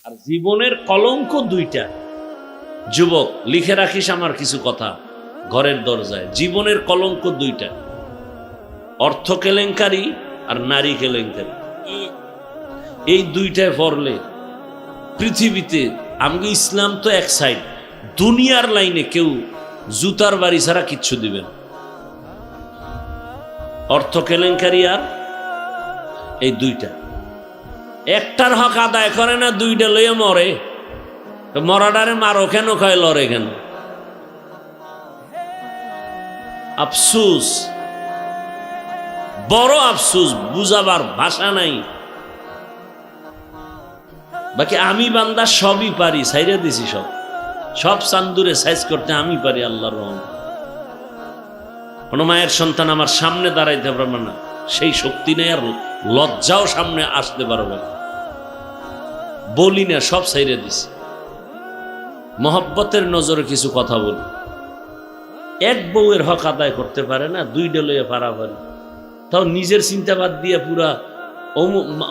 আর জীবনের কলঙ্ক দুইটা। যুবক, লিখে রাখিস আমার কিছু কথা ঘরের দরজায়। জীবনের কলঙ্ক দুইটা, অর্থ কেলেঙ্কারি আর নারী কেলেঙ্কারি। এই দুইটায় পড়লে পৃথিবীতে, আমাকে ইসলাম তো এক সাইড, দুনিয়ার লাইনে কেউ জুতার বাড়ি ছাড়া কিচ্ছু দিবেন। অর্থ কেলেঙ্কারি আর এই দুইটা, একটার হক আদায় করে না, দুইটা লইয়া মরে। মরাডারে মারো কেন, কয় লড়ে কেন? আফসুস, বড় আফসুস, বুঝাবার ভাষা নাই। বাকি আমি বান্দা সবই পারি, সাইরা দিছি সব সব চান্দুরে সাইজ করতে আমি পারি। আল্লাহর রহমত। কোন মায়ের সন্তান আমার সামনে দাঁড়াইতে পারবে না, সেই শক্তি নেই, আর লজ্জাও সামনে আসতে পারবে না। বলি না, সব সাইরা দিছি। মহব্বতের নজরে কিছু কথা বলি। এক বউয়ের হক আদায় করতে পারে না, দুইটা লইয়া পারাপারি, তাও নিজের চিন্তাবাদ দিয়ে পুরা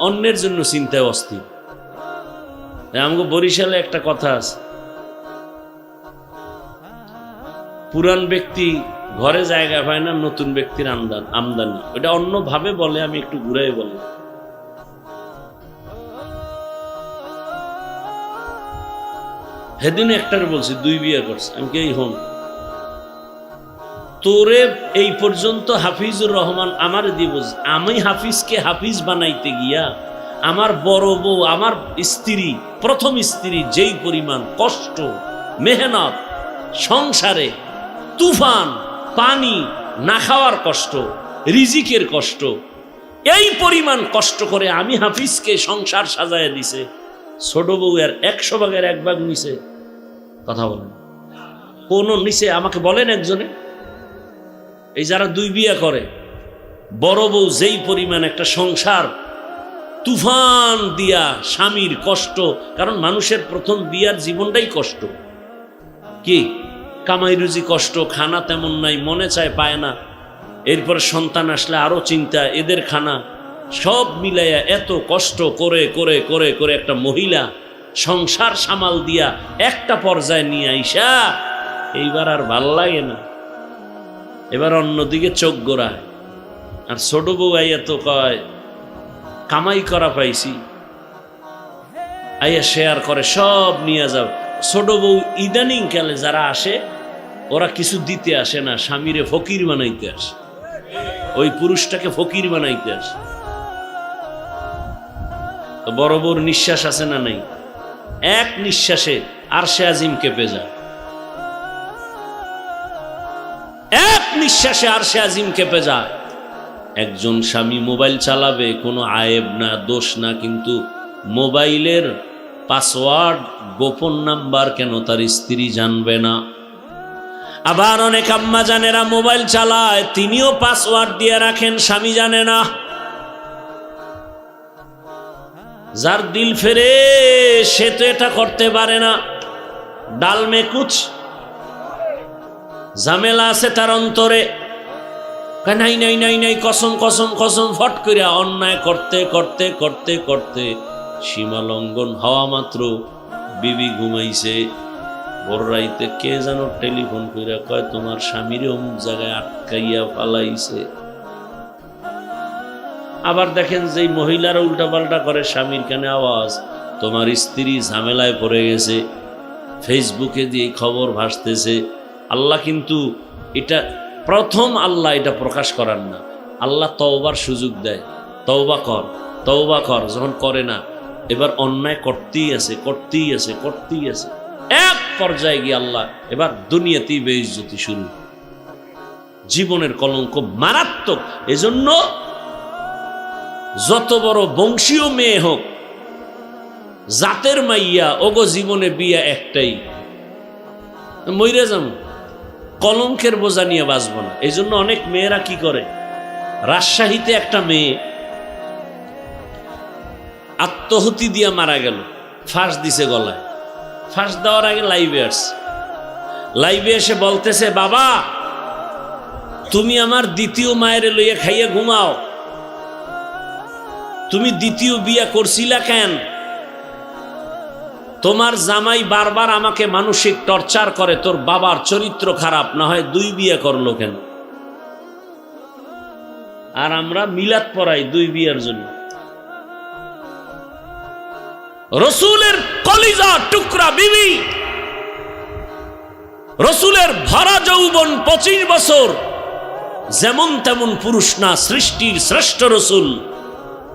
অন্যের জন্য চিন্তায় অস্থির। আমাকে বরিশালে একটা কথা আছে, পুরান ব্যক্তি ঘরে জায়গা পায় না, নতুন ব্যক্তির আমদানি। ওটা অন্যভাবে বলে, আমি একটু ঘুরাই বলি। সেদিন একটারে বলছি, দুই বিয়ে করছে। আমি কি এই হন তোরে এই পর্যন্ত হাফিজুর রহমান আমার দিব, আমি হাফিজকে হাফিজ বানাইতে গিয়া আমার বড় বউ, আমার স্ত্রী, প্রথম স্ত্রী যেই পরিমাণ কষ্ট, মেহনত, সংসারে তুফান, পানি না খাওয়ার কষ্ট, রিজিকের কষ্ট, এই পরিমাণ কষ্ট করে আমি হাফিজকে সংসার সাজায় দিছে। ছোট বউ এর 100 ভাগের 1 ভাগ নিছে। কথা বলেন, কোন নিচে আমাকে বলেন একজনে? এই যারা দুই বিয়ে করে, বড় বউ যেই পরিমাণ একটা সংসার তুফান দিয়া, স্বামীর কষ্ট, কারণ মানুষের প্রথম বিয়ার জীবনটাই কষ্ট। কি কামাই রুজি কষ্ট, খানা তেমন নাই, মনে চায় পায় না, এরপর সন্তান আসলে আরো চিন্তা, এদের খানা, সব মিলাইয়া এত কষ্ট করে করে করে করে একটা মহিলা সংসার সামাল দিয়া একটা পর্যায়ে নিয়ে আইসা এইবার আর ভাল লাগে না, এবার অন্যদিকে চোখ গোড়ায়। আর ছোট বউ আইয়া তো কয় কামাই করা পাইছি, আইয়া শেয়ার করে, সব নিয়ে যাও। ছোট বউ ইদানিং কালে যারা আসে, ওরা কিছু দিতে আসে না, স্বামীরে ফকির বানাইতে আসে, ওই পুরুষটাকে ফকির বানাইতে আসে। তো বড় বড় নিঃশ্বাস আছে না নাই? এক নিঃশ্বাসে আরশে আজিম কেঁপে যায়, এক নিঃশ্বাসে আরশে আজিম কেঁপে যায়। একজন স্বামী মোবাইল চালাবে, কোনো আয়েব না, দোষ না, কিন্তু মোবাইলের পাসওয়ার্ড, গোপন নাম্বার কেন তার স্ত্রী জানবে না? আবার অনেক আম্মা জানেরা মোবাইল চালায়, তিনিও পাসওয়ার্ড দিয়ে রাখেন, স্বামী জানে না। যার দিল ফেরে সে তো এটা করতে পারে না। ডাল মে কুছ ঝামেলা আছে তার অন্তরে, নাই নাই নাই নাই, কসম কসম কসম, ফট করিয়া অন্যায় করতে করতে করতে করতে সীমা লঙ্ঘন হওয়া মাত্র বিবি ঘুমাইছে। বড় রাইতে কে যেন টেলিফোন কইরা কয় তোমার স্বামীর অমুক জায়গায় আটকাইয়া ফালাইছে। আবার দেখেন যেই মহিলারা উল্টাপাল্টা করে, স্বামীর কানে আওয়াজ, তোমার স্ত্রী ঝামেলায় পড়ে গেছে, ফেসবুকে দিয়ে খবর ভাসতেছে। আল্লাহ কিন্তু এটা প্রথম, আল্লাহ এটা প্রকাশ করার না, আল্লাহ তওবার সুযোগ দেয়। তওবা কর, তওবা কর। যখন করে না, এবার অন্যায় করতেই আছে, করতেই আছে, করতেই আছে, এক পর্যায়ে গিয়ে আল্লাহ এবার দুনিয়াতেই বেইজ্জতি শুরু, জীবনের কলঙ্ক মারাত্মক। এজন্য যত বড় বংশীয় মেয়ে হোক, জাতের মাইয়া, ওগো জীবনে বিয়া একটাই, মইরা যাম, কলঙ্কের বোঝা নিয়ে বাঁচব না। এই জন্য অনেক মেয়েরা কি করে, রাজশাহীতে একটা মেয়ে আত্মহতি দিয়া মারা গেল, ফাঁস দিছে গলায়। ফাঁস দেওয়ার আগে লাইভে আসছে, লাইভে এসে বলতেছে, বাবা তুমি আমার দ্বিতীয় মায়ের লইয়া খাইয়া ঘুমাও, তুমি দ্বিতীয় বিয়া করছিলা কেন? তোমার জামাই বারবার আমাকে মানসিক টর্চার করে, তোর বাবার চরিত্র খারাপ, না হয় 2 বিয়ে করলো কেন? আর আমরা মিলাদ পড়াই 2 বিয়ের জন্য। রসুলের কলিজা টুকরা বিবি, রসুলের ভরা যৌবন 25 বছর, যেমন তেমন পুরুষ না, সৃষ্টির শ্রেষ্ঠ রসুল,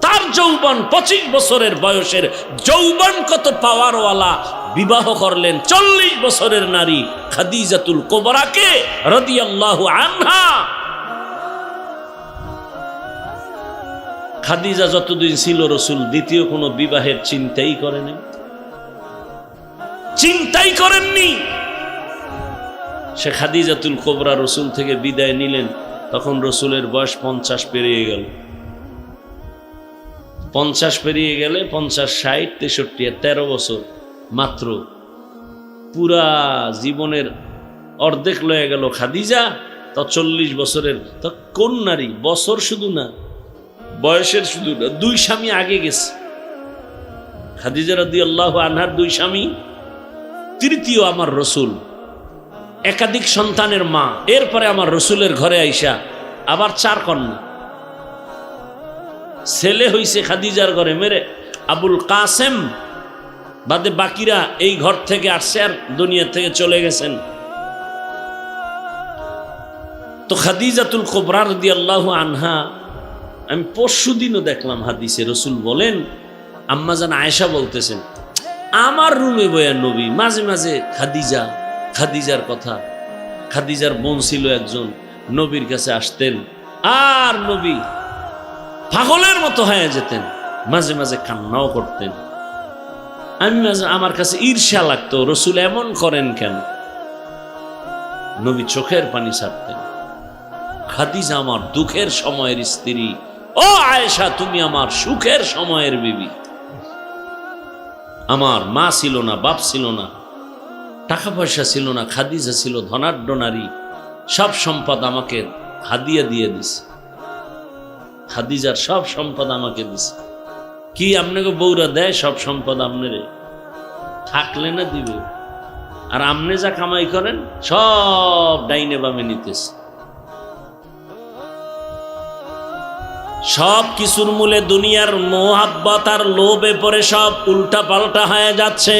তার যৌবন 25 বছরের বয়সের যৌবন কত পাওয়ারওয়ালা বিবাহ করলেন 40 বছরের নারী খাদিজাতুল কুবরাকে রাদিয়াল্লাহু আনহা। খাদিজা যতদিন ছিল রসুল দ্বিতীয় কোনো বিবাহের চিন্তাই করেননি। সে খাদিজাতুল কুবরা রসুল থেকে বিদায় নিলেন, তখন রসুলের বয়স 50 পেরিয়ে গেল। 50 পেরিয়ে গেলে 50, 60, 63, 13 বছর মাত্র, পুরা জীবনের অর্ধেক লয়ে গেল খাদিজা। তো 40 বছরের, তো কোন নারী, বছর শুধু না, বয়সের শুধু না, 2 স্বামী আগে গেছে। খাদিজা রাদিয়াল্লাহু আনহার 2 স্বামী, তৃতীয় আমার রসুল, একাধিক সন্তানের মা, এরপরে আমার রসুলের ঘরে আইসা আবার 4 কন্যা। ছেলে হইছে খাদিজার ঘরে মেরে আবুল কাসেম, বাদে বাকিরা এই ঘর থেকে আসছে আর দুনিয়া থেকে চলে গেছেন। তো খাদিজাতুল কুবরা রাদিয়াল্লাহু আনহা, আমি পরশুদিনও দেখলাম হাদিসে রসুল বলেন, আম্মাজান আয়েশা বলতেছেন, আমার রুমে বয়া নবী মাঝে মাঝে খাদিজার কথা, খাদিজার বোন ছিল একজন, নবীর কাছে আসতেন আর নবী পাগলের মতো হয়ে যেতেন, মাঝে মাঝে কান্নাও করতেন। আমি আমার কাছে ঈর্ষা লাগতো, রসুল এমন করেন কেন? নবী চোখের পানি ছাড়তেন। খাদিজা আমার দুঃখের সময়ের স্ত্রী, ও আয়েশা তুমি আমার সুখের সময়ের বিবি। আমার মা ছিল না, বাপ ছিল না, টাকা পয়সা ছিল না, খাদিজা ছিল ধনাঢ্য নারী, সব সম্পদ আমাকে হাদিয়া দিয়ে দিছে। খাদিজার সব সম্পদ আমাকে দিছে। কি আপনাকে বউরা দেয় সব সম্পদ? আপনারে থাকলে না দিবে, আর আপনি যা কামাই করেন সব ডাইনে বামে নিতেছে। সব কিছুর মূলে দুনিয়ার মোহাব্বত আর লোভে পরে সব উল্টা পাল্টা হয়ে যাচ্ছে।